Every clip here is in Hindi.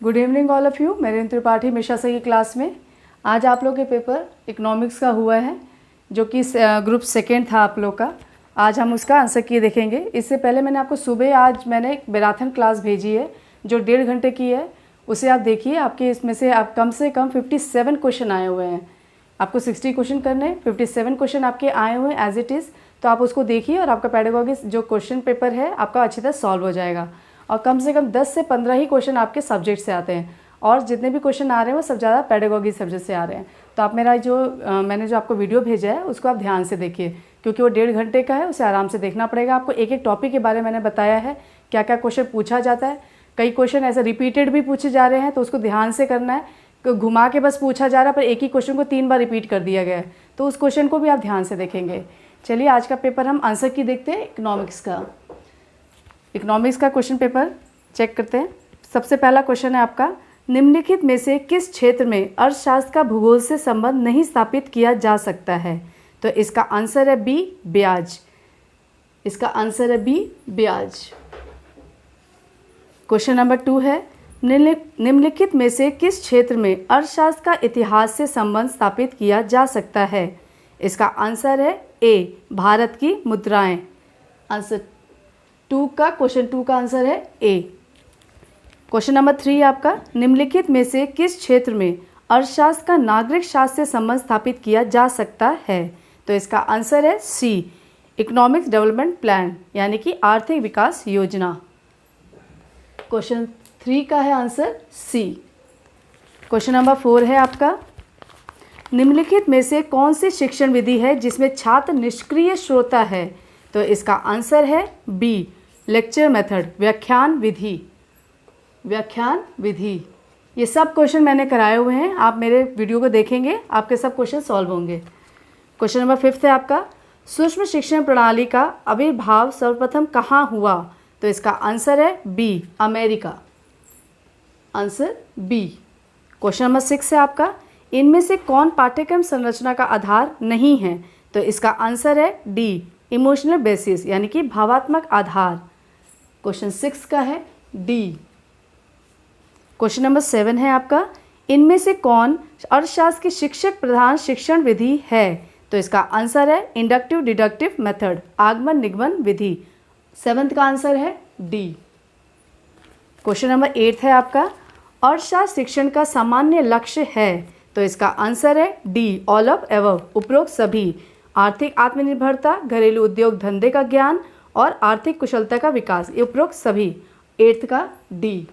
Good evening all of you. मेरे त्रिपाठी मिश्रा सर की क्लास में आज आप लोग के पेपर इकोनॉमिक्स का हुआ है, जो कि ग्रुप सेकेंड था आप लोग का। आज हम उसका आंसर किए देखेंगे। इससे पहले मैंने आपको सुबह आज मैंने एक मैराथन क्लास भेजी है जो 1.5 घंटे की है, उसे आप देखिए। आपके इसमें से आप कम 57 क्वेश्चन आए हुए हैं। आपको 60 क्वेश्चन करने, 57 क्वेश्चन आपके आए हुए हैं एज इट इज़। तो आप उसको देखिए और आपका पेडागॉजी जो क्वेश्चन पेपर है आपका अच्छी तरह सॉल्व हो जाएगा। और कम से कम 10 से 15 ही क्वेश्चन आपके सब्जेक्ट से आते हैं, और जितने भी क्वेश्चन आ रहे हैं वो सब ज़्यादा पेडागॉजी सब्जेक्ट से आ रहे हैं। तो आप मेरा मैंने जो आपको वीडियो भेजा है उसको आप ध्यान से देखिए, क्योंकि वो 1.5 घंटे का है, उसे आराम से देखना पड़ेगा आपको। एक एक टॉपिक के बारे में मैंने बताया है, क्या क्या क्वेश्चन पूछा जाता है। कई क्वेश्चन ऐसे रिपीटेड भी पूछे जा रहे हैं, तो उसको ध्यान से करना है। घुमा के बस पूछा जा रहा है, पर एक ही क्वेश्चन को 3 बार रिपीट कर दिया गया है, तो उस क्वेश्चन को भी आप ध्यान से देखेंगे। चलिए आज का पेपर हम आंसर की देखते हैं इकोनॉमिक्स का क्वेश्चन पेपर चेक करते हैं। सबसे पहला क्वेश्चन है आपका, निम्नलिखित में से किस क्षेत्र में अर्थशास्त्र का भूगोल से संबंध नहीं स्थापित किया जा सकता है? तो इसका आंसर है बी, ब्याज। इसका आंसर है बी, ब्याज। क्वेश्चन नंबर 2 है, निम्नलिखित में से किस क्षेत्र में अर्थशास्त्र का इतिहास से संबंध स्थापित किया जा सकता है? इसका आंसर है ए, भारत की मुद्राएं। आंसर क्वेश्चन 2 का आंसर है ए। क्वेश्चन नंबर 3 आपका, निम्नलिखित में से किस क्षेत्र में अर्थशास्त्र का नागरिक शास्त्र से संबंध स्थापित किया जा सकता है? तो इसका आंसर है सी, इकोनॉमिक डेवलपमेंट प्लान, यानी कि आर्थिक विकास योजना। क्वेश्चन 3 का है आंसर सी। क्वेश्चन नंबर 4 है आपका, निम्नलिखित में से कौन सी शिक्षण विधि है जिसमें छात्र निष्क्रिय श्रोता है? तो इसका आंसर है बी, लेक्चर मेथड, व्याख्यान विधि। ये सब क्वेश्चन मैंने कराए हुए हैं, आप मेरे वीडियो को देखेंगे, आपके सब क्वेश्चन सॉल्व होंगे। क्वेश्चन नंबर 5 है आपका, सूक्ष्म शिक्षण प्रणाली का आविर्भाव सर्वप्रथम कहाँ हुआ? तो इसका आंसर है B, America. Answer B. Question number 6 है आपका, इनमें से कौन पाठ्यक्रम संरचना का आधार नहीं है? तो इसका आंसर है डी, इमोशनल बेसिस, यानी कि भावात्मक आधार। क्वेश्चन 6 का है डी। क्वेश्चन नंबर 7 है आपका, इनमें से कौन अर्थशास्त्र की शिक्षक प्रधान शिक्षण विधि है? तो इसका आंसर है इंडक्टिव डिडक्टिव मेथड, आगमन निगमन विधि। 7th का आंसर है डी। क्वेश्चन नंबर 8 है आपका, अर्थशास्त्र शिक्षण का सामान्य लक्ष्य है? तो इसका आंसर है डी, ऑल ऑफ एबव, उपरोक्त सभी। आर्थिक आत्मनिर्भरता, घरेलू उद्योग धंधे का ज्ञान और आर्थिक कुशलता का विकास, ये उपरोक्त सभी। 8th का डी।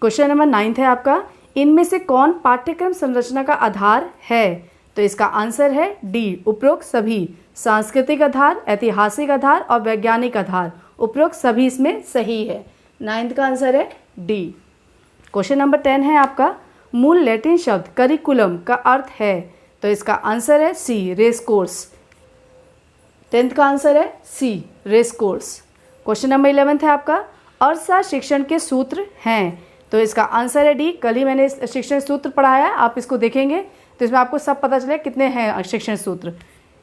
क्वेश्चन नंबर 9 है आपका, इनमें से कौन पाठ्यक्रम संरचना का आधार है? तो इसका आंसर है डी, उपरोक्त सभी। सांस्कृतिक आधार, ऐतिहासिक आधार और वैज्ञानिक आधार, उपरोक्त सभी इसमें सही है। 9th का आंसर है डी। क्वेश्चन नंबर 10 है आपका, मूल लैटिन शब्द करिकुलम का अर्थ है? तो इसका आंसर है सी, रेस कोर्स। 10th का आंसर है सी, रेस कोर्स। क्वेश्चन नंबर 11 है आपका, अर्थशास्त्र शिक्षण के सूत्र हैं? तो इसका आंसर है डी। कल ही मैंने शिक्षण सूत्र पढ़ाया है, आप इसको देखेंगे तो इसमें आपको सब पता चले कितने हैं शिक्षण सूत्र।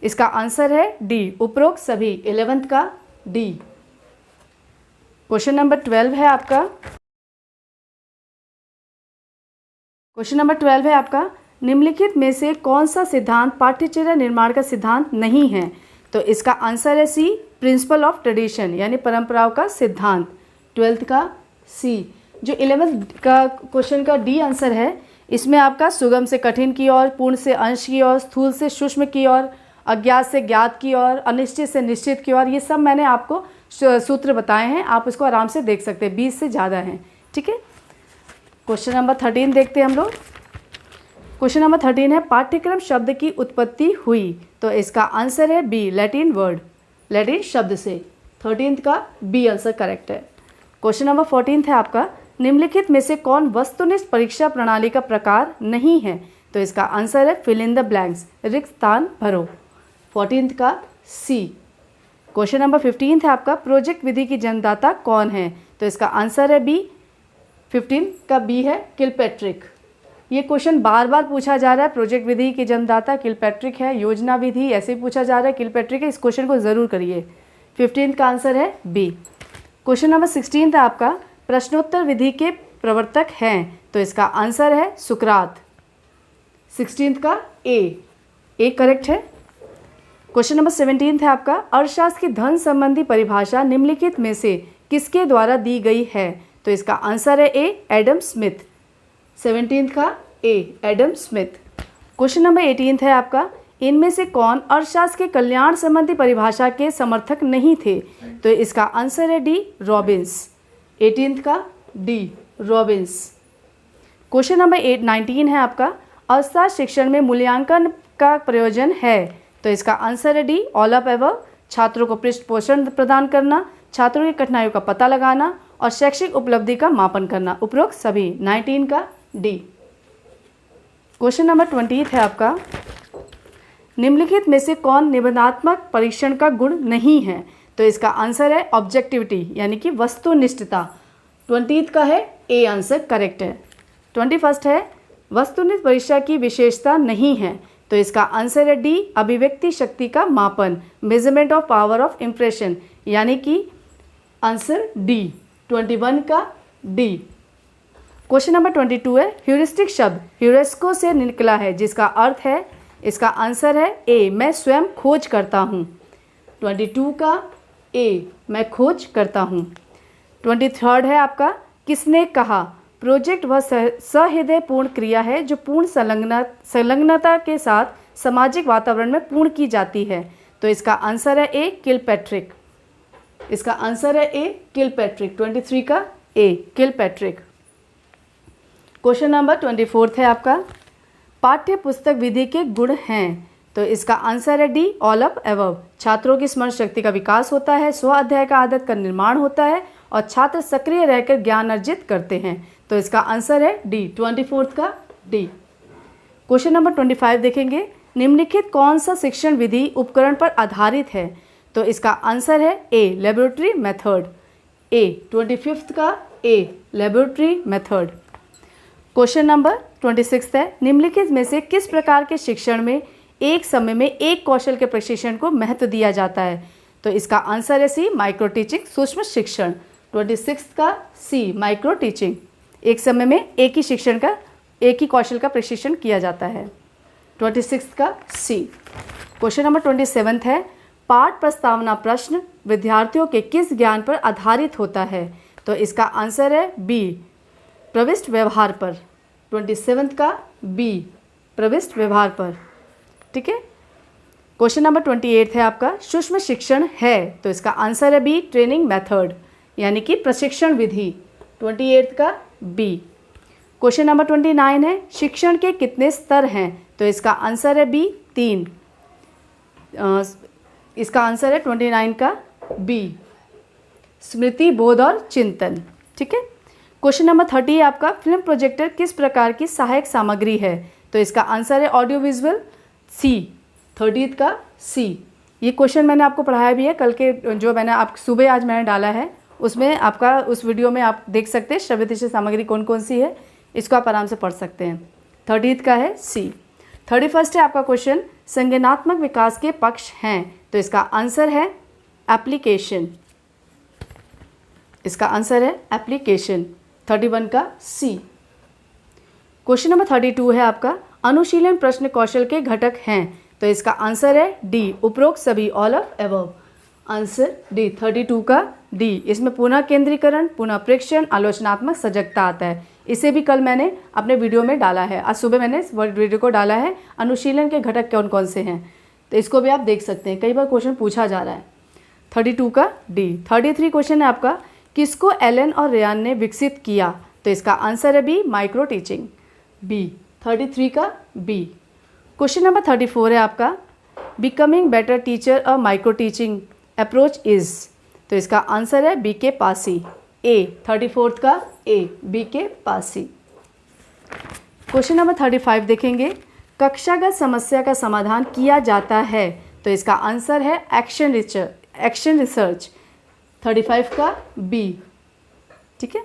इसका आंसर है डी, उपरोक्त सभी। 11th का डी। क्वेश्चन नंबर 12 है आपका, निम्नलिखित में से कौन सा सिद्धांत पाठ्यचर्या निर्माण का सिद्धांत नहीं है? तो इसका आंसर है सी, प्रिंसिपल ऑफ ट्रेडिशन, यानी परंपराओं का सिद्धांत। 12th का सी। जो 11th का क्वेश्चन का डी आंसर है, इसमें आपका सुगम से कठिन की ओर, पूर्ण से अंश की ओर, स्थूल से सूक्ष्म की ओर, अज्ञात से ज्ञात की ओर, अनिश्चित से निश्चित की ओर, ये सब मैंने आपको सूत्र बताए हैं, आप इसको आराम से देख सकते हैं। 20 से ज़्यादा हैं, ठीक है। क्वेश्चन नंबर 13 देखते हैं हम लोग। क्वेश्चन नंबर 13 है, पाठ्यक्रम शब्द की उत्पत्ति हुई? तो इसका आंसर है बी, लैटिन वर्ड, लैटिन शब्द से। 13th का बी आंसर करेक्ट है। क्वेश्चन नंबर 14 है आपका, निम्नलिखित में से कौन वस्तुनिष्ठ परीक्षा प्रणाली का प्रकार नहीं है? तो इसका आंसर है फिल इन द ब्लैंक्स, रिक्त स्थान भरो। 14th का सी। क्वेश्चन नंबर 15 है आपका, प्रोजेक्ट विधि की जन्मदाता कौन है? तो इसका आंसर है बी, 15 का बी है किलपैट्रिक। ये क्वेश्चन बार बार पूछा जा रहा है, प्रोजेक्ट विधि की जन्मदाता किलपैट्रिक है, योजना विधि ऐसे ही पूछा जा रहा है, किलपैट्रिक है। इस क्वेश्चन को ज़रूर करिए। 15th का आंसर है बी। क्वेश्चन नंबर 16 है आपका, प्रश्नोत्तर विधि के प्रवर्तक हैं? तो इसका आंसर है सुकरात। 16th का ए करेक्ट है। क्वेश्चन नंबर 17 है आपका, अर्थशास्त्र की धन संबंधी परिभाषा निम्नलिखित में से किसके द्वारा दी गई है? तो इसका आंसर है ए एडम स्मिथ। 17th का एडम स्मिथ। क्वेश्चन नंबर 18 है आपका, इनमें से कौन अर्थशास्त्र के कल्याण संबंधी परिभाषा के समर्थक नहीं थे? तो इसका आंसर है डी रॉबिन्स। 18th का डी रॉबिन्स। क्वेश्चन नंबर 19 है आपका, अर्थशास्त्र शिक्षण में मूल्यांकन का प्रयोजन है? तो इसका आंसर है डी ऑल ऑफ एबव। छात्रों को पृष्ठपोषण प्रदान करना, छात्रों की कठिनाइयों का पता लगाना और शैक्षिक उपलब्धि का मापन करना, उपरोक्त सभी। 19 का डी। क्वेश्चन नंबर 20 है आपका, निम्नलिखित में से कौन निबंधात्मक परीक्षण का गुण नहीं है? तो इसका आंसर है ऑब्जेक्टिविटी यानी कि वस्तुनिष्ठता। 20th का है ए आंसर करेक्ट है। 21st है, वस्तुनिष्ठ परीक्षा की विशेषता नहीं है? तो इसका आंसर है डी अभिव्यक्ति शक्ति का मापन, measurement of power of impression, यानी कि आंसर डी। 21 का डी। क्वेश्चन नंबर 22 है, ह्यूरिस्टिक शब्द ह्यूरेस्को से निकला है जिसका अर्थ है? इसका आंसर है ए मैं स्वयं खोज करता हूँ। 22 का ए मैं खोज करता हूँ। 23rd है आपका, किसने कहा? प्रोजेक्ट वह सहृदयपूर्ण क्रिया है जो पूर्ण संलग्नता के साथ सामाजिक वातावरण में पूर्ण की जाती है। तो इसका आंसर है ए किलपैट्रिक। इसका आंसर है ए किलपैट्रिक। 23 का ए किलपैट्रिक। क्वेश्चन नंबर 24 है आपका, पाठ्य पुस्तक विधि के गुण हैं? तो इसका आंसर है डी ऑल ऑफ एबव। छात्रों की स्मरण शक्ति का विकास होता है, स्व अध्याय का आदत का निर्माण होता है और छात्र सक्रिय रहकर ज्ञान अर्जित करते हैं। तो इसका आंसर है डी। 24th का डी। क्वेश्चन नंबर 25 देखेंगे, निम्नलिखित कौन सा शिक्षण विधि उपकरण पर आधारित है? तो इसका आंसर है a laboratory method. A 25th का a laboratory method. Question number 26 है, निम्नलिखित में से किस प्रकार के शिक्षण में एक समय में एक कौशल के प्रशिक्षण को महत्व दिया जाता है? तो इसका आंसर है सी माइक्रो टीचिंग, सूक्ष्म शिक्षण। 26 का सी माइक्रो टीचिंग। एक समय में एक ही कौशल का प्रशिक्षण किया जाता है। 26 का सी। क्वेश्चन नंबर 27 है, पाठ प्रस्तावना प्रश्न विद्यार्थियों के किस ज्ञान पर आधारित होता है? तो इसका आंसर है बी प्रविष्ट व्यवहार पर। 27 का बी प्रविष्ट व्यवहार पर। ठीक है। क्वेश्चन नंबर 28 है आपका, सूक्ष्म शिक्षण है? तो इसका आंसर है बी ट्रेनिंग मेथड यानी कि प्रशिक्षण विधि। 28 का बी। क्वेश्चन नंबर 29 है, शिक्षण के कितने स्तर हैं? तो इसका आंसर है बी 3। इसका आंसर है 29 का बी स्मृति, बोध और चिंतन। ठीक है। क्वेश्चन नंबर 30 है आपका, फिल्म प्रोजेक्टर किस प्रकार की सहायक सामग्री है? तो इसका आंसर है ऑडियो विजुअल सी। 30th का सी। ये क्वेश्चन मैंने आपको पढ़ाया भी है कल के, जो मैंने आप सुबह आज मैंने डाला है उसमें आपका उस वीडियो में आप देख सकते हैं श्रव्यदृश्य सामग्री कौन कौन सी है, इसको आप आराम से पढ़ सकते हैं। 30th का है सी। 31st है आपका क्वेश्चन, संज्ञानात्मक विकास के पक्ष हैं? तो इसका आंसर है एप्लीकेशन। इसका आंसर है एप्लीकेशन। 31 का सी। क्वेश्चन नंबर 32 है आपका, अनुशीलन प्रश्न कौशल के घटक हैं? तो इसका आंसर है डी उपरोक्त सभी, all of above. Answer D 32 का डी। इसमें पुनः केंद्रीकरण, पुनः प्रेक्षण, आलोचनात्मक सजगता आता है। इसे भी कल मैंने अपने वीडियो में डाला है, आज सुबह मैंने इस वीडियो को डाला है, अनुशीलन के घटक कौन कौन से हैं, तो इसको भी आप देख सकते हैं, कई बार क्वेश्चन पूछा जा रहा है। 32 का डी। 33 क्वेश्चन है आपका, किसको एलन और रेयान ने विकसित किया? तो इसका आंसर है बी माइक्रो टीचिंग, बी। 33 का बी। क्वेश्चन नंबर 34 है आपका, becoming better teacher a micro teaching approach is? तो इसका आंसर है बी के पासी, ए। 34th का ए, बी के पासी। क्वेश्चन नंबर 35 देखेंगे, कक्षागत समस्या का समाधान किया जाता है? तो इसका आंसर है एक्शन रिसर्च। 35 का बी। ठीक है।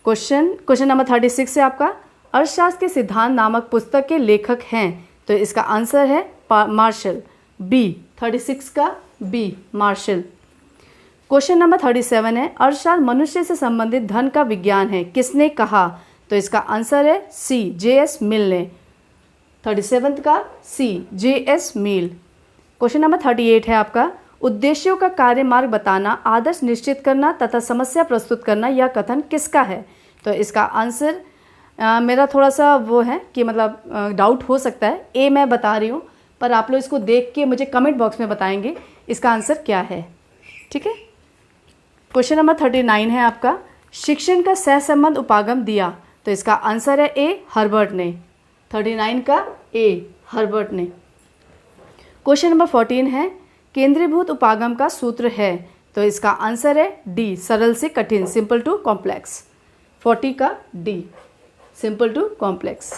क्वेश्चन नंबर 36 है आपका, अर्थशास्त्र के सिद्धांत नामक पुस्तक के लेखक हैं? तो इसका आंसर है मार्शल, बी। 36 का बी मार्शल। क्वेश्चन नंबर 37 है, अर्थशास्त्र मनुष्य से संबंधित धन का विज्ञान है, किसने कहा? तो इसका आंसर है सी, J.S. मिल ने। 37 का सी, J.S. मिल। क्वेश्चन नंबर 38 है आपका, उद्देश्यों का कार्य मार्ग बताना, आदर्श निश्चित करना तथा समस्या प्रस्तुत करना, यह कथन किसका है? तो इसका आंसर मेरा थोड़ा सा वो है कि मतलब डाउट हो सकता है। ए मैं बता रही हूँ, पर आप लोग इसको देख के मुझे कमेंट बॉक्स में बताएंगे इसका आंसर क्या है। ठीक है। क्वेश्चन नंबर 39 है आपका, शिक्षण का सहसंबंध उपागम दिया। तो इसका आंसर है ए, हर्बर्ट ने। 39 का ए, हर्बर्ट ने। क्वेश्चन नंबर 14 है, केंद्रीभूत उपागम का सूत्र है। तो इसका आंसर है डी, सरल से कठिन, सिंपल टू कॉम्प्लेक्स। 40 का D, simple to complex.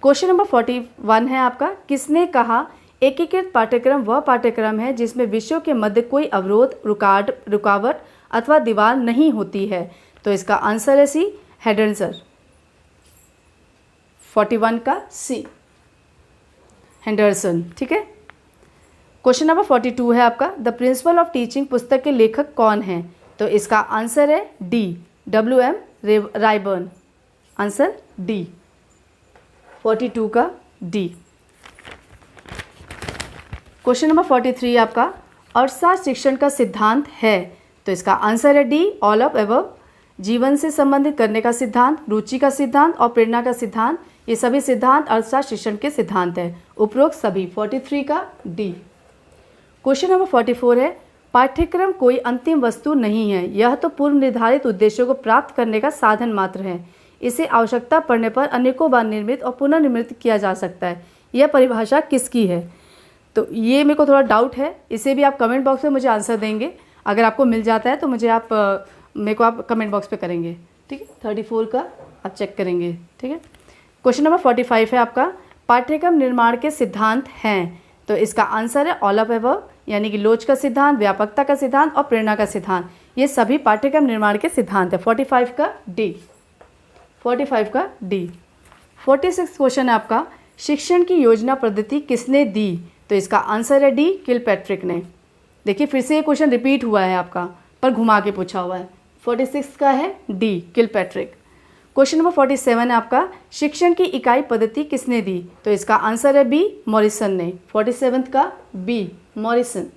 Question number 41 है आपका, किसने कहा एकीकृत पाठ्यक्रम वह पाठ्यक्रम है जिसमें विषयों के मध्य कोई अवरोध, रुकावट अथवा दीवार नहीं होती है? तो इसका आंसर है सी, हेडन सर। 41 का सी, हेंडरसन। ठीक है। क्वेश्चन नंबर 42 है आपका, द प्रिंसिपल ऑफ टीचिंग पुस्तक के लेखक कौन है? तो इसका आंसर है D, W.M. Ryburn. Answer D, 42 का डी। क्वेश्चन नंबर 43 आपका, अर्थशास्त्र शिक्षण का सिद्धांत है। तो इसका आंसर है डी, ऑल ऑफ एबव। जीवन से संबंधित करने का सिद्धांत, रुचि का सिद्धांत और प्रेरणा का सिद्धांत, ये सभी सिद्धांत अर्थशास्त्र शिक्षण के सिद्धांत है। उपरोक्त सभी। 43 का डी। क्वेश्चन नंबर 44 है, पाठ्यक्रम कोई अंतिम वस्तु नहीं है, यह तो पूर्व निर्धारित उद्देश्यों को प्राप्त करने का साधन मात्र है। इसे आवश्यकता पड़ने पर अनेकों बार निर्मित और पुनर्निर्मित किया जा सकता है। यह परिभाषा किसकी है? तो ये मेरे को थोड़ा डाउट है, इसे भी आप कमेंट बॉक्स में मुझे आंसर देंगे। अगर आपको मिल जाता है तो मुझे आप मेरे को आप कमेंट बॉक्स पे करेंगे। ठीक है। 34 का आप चेक करेंगे। ठीक है। क्वेश्चन नंबर 45 है आपका, पाठ्यक्रम निर्माण के सिद्धांत हैं। तो इसका आंसर है ऑल ऑफ एबव, यानी कि लोच का सिद्धांत, व्यापकता का सिद्धांत और प्रेरणा का सिद्धांत, ये सभी पाठ्यक्रम निर्माण के सिद्धांत है। 45 का डी, 45 का डी। 46 क्वेश्चन है आपका, शिक्षण की योजना पद्धति किसने दी? तो इसका आंसर है डी, किलपैट्रिक ने। देखिए फिर से ये क्वेश्चन रिपीट हुआ है आपका, पर घुमा के पूछा हुआ है। 46 का है डी, किलपैट्रिक। क्वेश्चन नंबर 47 है आपका, शिक्षण की इकाई पद्धति किसने दी? तो इसका आंसर है बी, मॉरिसन ने। 47 का बी, मॉरिसन।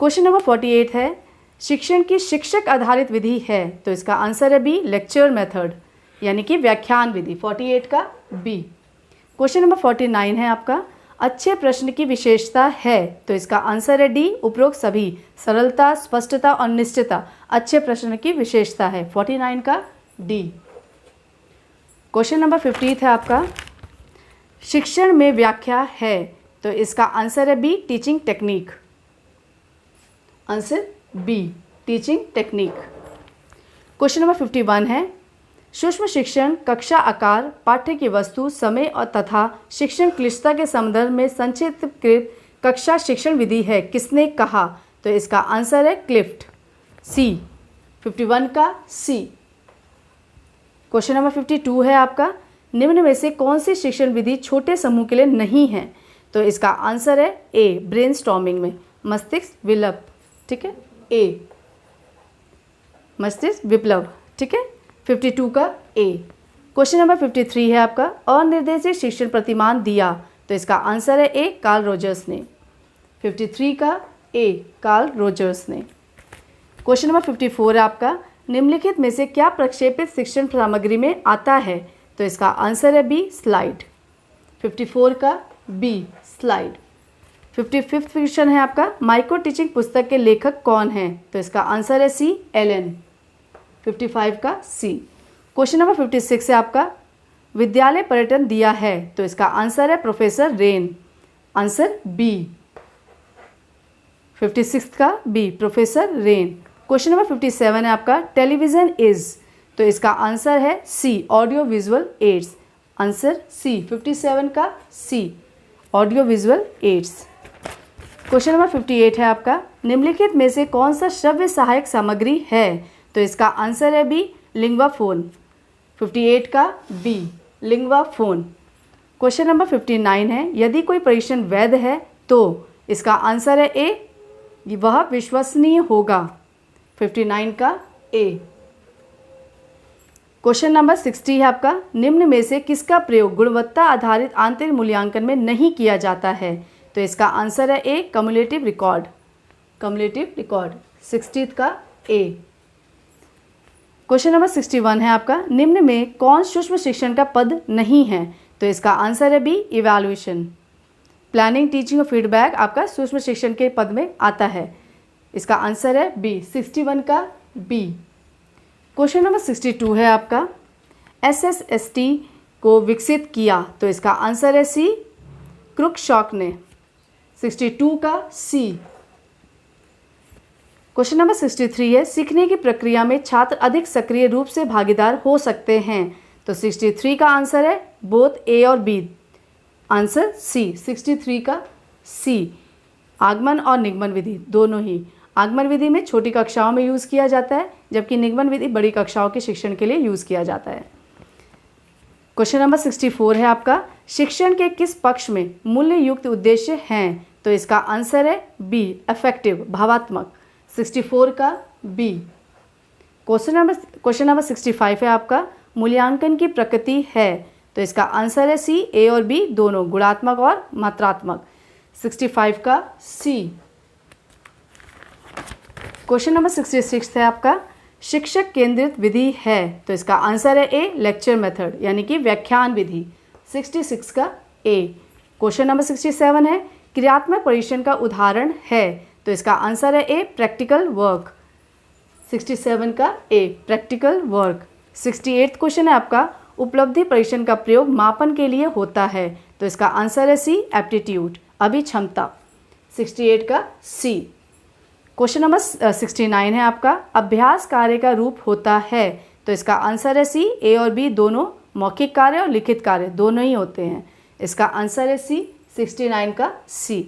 क्वेश्चन नंबर 48 है, शिक्षण की शिक्षक आधारित विधि है। तो इसका आंसर है बी, लेक्चर मेथड, यानी कि व्याख्यान विधि। 48 का बी। क्वेश्चन नंबर 49 है आपका, अच्छे प्रश्न की विशेषता है। तो इसका आंसर है डी, उपरोक्त सभी। सरलता, स्पष्टता और निश्चितता अच्छे प्रश्न की विशेषता है। 49 का डी। क्वेश्चन नंबर 50 है आपका, शिक्षण में व्याख्या है। तो इसका आंसर है B, teaching technique. Answer B, teaching technique. Question number 51 है, सूक्ष्म शिक्षण कक्षा आकार, पाठ्य की वस्तु, समय और तथा शिक्षण क्लिष्टता के संदर्भ में संक्षिप्तकृत कक्षा शिक्षण विधि है, किसने कहा? तो इसका आंसर है क्लिफ्ट, सी। 51 का सी। क्वेश्चन नंबर 52 है आपका, निम्न में से कौन सी शिक्षण विधि छोटे समूह के लिए नहीं है? तो इसका आंसर है ए, ब्रेनस्टॉर्मिंग में मस्तिष्क विप्लव। ठीक है, ए, मस्तिष्क विप्लव। ठीक है, 52 का ए। क्वेश्चन नंबर 53 है आपका, अनिर्देशित शिक्षण प्रतिमान दिया। तो इसका आंसर है ए, कार्ल रोजर्स ने। 53 का ए, कार्ल रोजर्स ने। क्वेश्चन नंबर 54 है आपका, निम्नलिखित में से क्या प्रक्षेपित शिक्षण सामग्री में आता है? तो इसका आंसर है बी, स्लाइड। 54 का बी, स्लाइड। 55वां क्वेश्चन है आपका, माइक्रो टीचिंग पुस्तक के लेखक कौन है? तो इसका आंसर है सी, एलन। 55 का सी। क्वेश्चन नंबर 56 है आपका, विद्यालय पर्यटन दिया है। तो इसका आंसर है प्रोफेसर रेन। आंसर बी, 56 का B, professor Rain. Question number 57 है आपका, टेलीविजन इज। तो इसका आंसर है C, audio visual aids. Answer C, 57 का C, audio visual aids. Question number 58 है आपका, निम्नलिखित में से कौन सा श्रव्य सहायक सामग्री है? तो इसका आंसर है बी, लिंग्वा फोन। 58 का B, Linguaphone. Question number 59 है, यदि कोई परीक्षण वैध है तो इसका आंसर है ए, वह विश्वसनीय होगा। 59 का ए। क्वेश्चन नंबर 60 है आपका, निम्न में से किसका प्रयोग गुणवत्ता आधारित आंतरिक मूल्यांकन में नहीं किया जाता है? तो इसका आंसर है ए, कम्युलेटिव रिकॉर्ड। कम्युलेटिव रिकॉर्ड 60 का ए। क्वेश्चन नंबर 61 है आपका, निम्न में कौन सूक्ष्म शिक्षण का पद नहीं है? तो इसका आंसर है बी, इवैल्यूएशन। प्लानिंग, टीचिंग और फीडबैक आपका सूक्ष्म शिक्षण के पद में आता है। इसका आंसर है बी, 61 का बी। क्वेश्चन नंबर 62 है आपका, SSST को विकसित किया? तो इसका आंसर है सी, क्रुकशॉक ने। 62 का सी। क्वेश्चन नंबर 63 है, सीखने की प्रक्रिया में छात्र अधिक सक्रिय रूप से भागीदार हो सकते हैं? तो 63 का आंसर है बोथ ए और बी। आंसर सी, 63 का सी। आगमन और निगमन विधि दोनों ही। आगमन विधि में छोटी कक्षाओं में यूज़ किया जाता है, जबकि निगमन विधि बड़ी कक्षाओं के शिक्षण के लिए यूज़ किया जाता है। क्वेश्चन नंबर 64 है आपका, शिक्षण के किस पक्ष में मूल्य युक्त उद्देश्य हैं? तो इसका आंसर है बी, अफेक्टिव, भावात्मक। 64 का बी। क्वेश्चन नंबर 65 है आपका, मूल्यांकन की प्रकृति है? तो इसका आंसर है सी, ए और बी दोनों, गुणात्मक और मात्रात्मक। 65 का सी। क्वेश्चन नंबर 66 है आपका, शिक्षक केंद्रित विधि है? तो इसका आंसर है ए, लेक्चर मेथड, यानी कि व्याख्यान विधि। 66 का ए। क्वेश्चन नंबर 67 है, क्रियात्मक परीक्षण का उदाहरण है? तो इसका आंसर है ए, प्रैक्टिकल वर्क। 67 का ए, प्रैक्टिकल वर्क। 68 क्वेश्चन है आपका, उपलब्धि परीक्षण का प्रयोग मापन के लिए होता है? तो इसका आंसर है सी, एप्टीट्यूड, अभिक्षमता। 68 का सी। क्वेश्चन नंबर 69 है आपका, अभ्यास कार्य का रूप होता है? तो इसका आंसर है सी, ए और बी दोनों, मौखिक कार्य और लिखित कार्य दोनों ही होते हैं। इसका आंसर है सी, 69 का सी।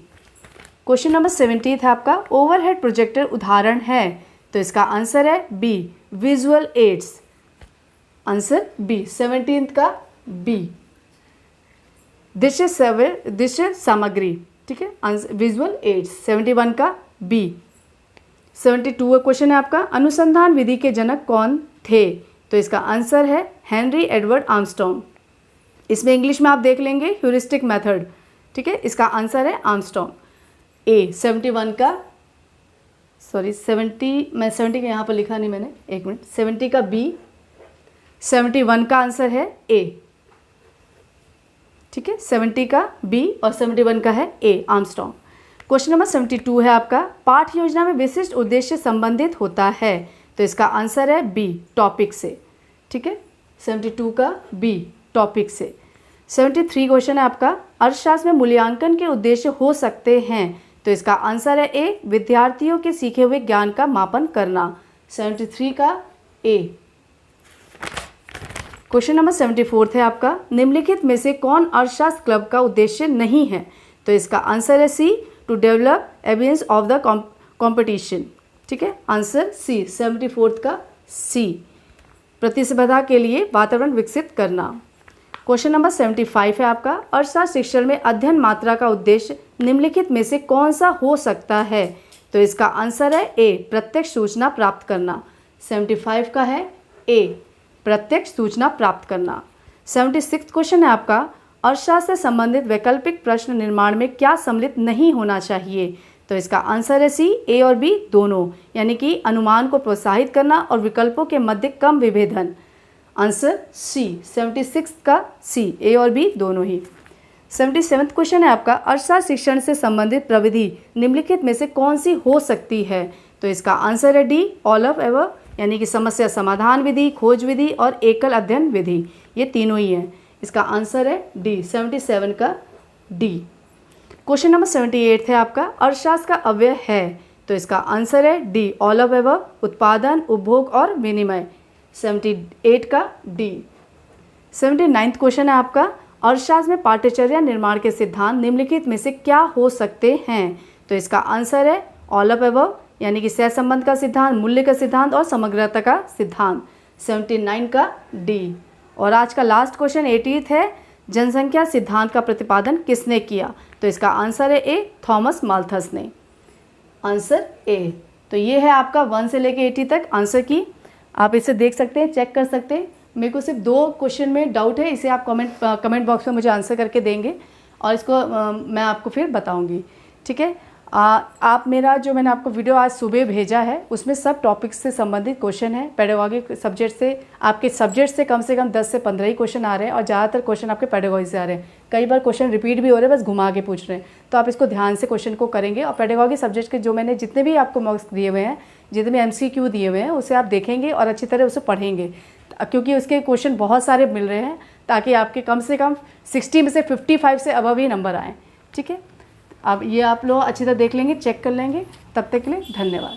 क्वेश्चन नंबर 70 है आपका, ओवरहेड प्रोजेक्टर उदाहरण है? तो इसका आंसर है B, visual aids. Answer B, 17 का बी। दृश्य सामग्री, ठीक है, विजुअल एड्स 71 का बी। 72 क्वेश्चन है आपका, अनुसंधान विधि के जनक कौन थे? तो इसका आंसर है हेनरी एडवर्ड आर्मस्ट्रॉन्ग। इसमें इंग्लिश में आप देख लेंगे ह्यूरिस्टिक मेथड, ठीक है। इसका आंसर है आर्मस्ट्रॉन्ग। ए 71 का, सॉरी 70, मैं 70 का यहाँ पर लिखा नहीं मैंने, एक मिनट, 70 का बी, 71 का आंसर है ए, ठीक है। 70 का बी और 71 का है ए, आर्मस्ट्रॉन्ग। क्वेश्चन नंबर 72 है आपका, पाठ योजना में विशिष्ट उद्देश्य संबंधित होता है? तो इसका आंसर है बी, टॉपिक से, ठीक है। 72 का बी, टॉपिक से। 73 क्वेश्चन है आपका, अर्थशास्त्र में मूल्यांकन के उद्देश्य हो सकते हैं? तो इसका आंसर है ए, विद्यार्थियों के सीखे हुए ज्ञान का मापन करना। 73 का ए। क्वेश्चन नंबर 74 है आपका, निम्नलिखित में से कौन अर्थशास्त्र क्लब का उद्देश्य नहीं है? तो इसका आंसर है C, to develop evidence of the competition, ठीक है। आंसर सी, 74 का सी, प्रतिस्पर्धा के लिए वातावरण विकसित करना। क्वेश्चन नंबर 75 है आपका, अर्थशास्त्र शिक्षण में अध्ययन मात्रा का उद्देश्य निम्नलिखित में से कौन सा हो सकता है? तो इसका आंसर है ए, प्रत्यक्ष सूचना प्राप्त करना। 75 का है ए, प्रत्यक्ष सूचना प्राप्त करना। 76 क्वेश्चन है आपका, अर्थशास्त्र से संबंधित वैकल्पिक प्रश्न निर्माण में क्या सम्मिलित नहीं होना चाहिए? तो इसका आंसर है सी, ए और बी दोनों, यानी कि अनुमान को प्रोत्साहित करना और विकल्पों के मध्य कम विभेदन। आंसर सी, 76 का सी, ए और बी दोनों ही। 77 क्वेश्चन है आपका, अर्थशास्त्र शिक्षण से संबंधित प्रविधि निम्नलिखित में से कौन सी हो सकती है? तो इसका आंसर है डी, ऑल ऑफ एवर, यानी कि समस्या समाधान विधि, खोज विधि और एकल अध्ययन विधि, ये तीनों ही हैं। इसका आंसर है डी, 77 का डी। क्वेश्चन नंबर 78 है आपका, अर्थशास्त्र का अव्यय है? तो इसका आंसर है डी, ऑल ऑफ एबव, उत्पादन, उपभोग और विनिमय। 78 का डी। 79 क्वेश्चन है आपका, अर्थशास्त्र में पाठ्यचर्या निर्माण के सिद्धांत निम्नलिखित में से क्या हो सकते हैं? तो इसका आंसर है ऑल ऑफ एबव, यानी कि सहसंबंध का सिद्धांत, मूल्य का सिद्धांत और समग्रता का सिद्धांत। 79 का डी। और आज का लास्ट क्वेश्चन 80 है, जनसंख्या सिद्धांत का प्रतिपादन किसने किया? तो इसका आंसर है ए, थॉमस माल्थस ने। आंसर ए, तो ये है आपका 1 से लेके 80 तक आंसर की। आप इसे देख सकते हैं, चेक कर सकते हैं। मेरे को सिर्फ 2 क्वेश्चन में डाउट है, इसे आप कमेंट बॉक्स में मुझे आंसर करके देंगे और इसको मैं आपको फिर बताऊंगी, ठीक है। आप मेरा जो मैंने आपको वीडियो आज सुबह भेजा है उसमें सब टॉपिक्स से संबंधित क्वेश्चन है। पेडागॉजी सब्जेक्ट से, आपके सब्जेक्ट से कम 10 से 15 ही क्वेश्चन आ रहे हैं और ज़्यादातर क्वेश्चन आपके पेडागॉजी से आ रहे हैं। कई बार क्वेश्चन रिपीट भी हो रहे हैं, बस घुमा के पूछ रहे हैं, तो आप इसको ध्यान से क्वेश्चन को करेंगे। और पेडागॉजी सब्जेक्ट के जो मैंने जितने भी आपको मार्क्स दिए हुए हैं, जितने भी MCQ दिए हुए हैं, उसे आप देखेंगे और अच्छी तरह उसे पढ़ेंगे, क्योंकि उसके क्वेश्चन बहुत सारे मिल रहे हैं, ताकि आपके कम से कम 60 में से 55 से अबव ही नंबर आएँ, ठीक है। अब ये आप लोग अच्छी तरह देख लेंगे, चेक कर लेंगे। तब तक के लिए धन्यवाद।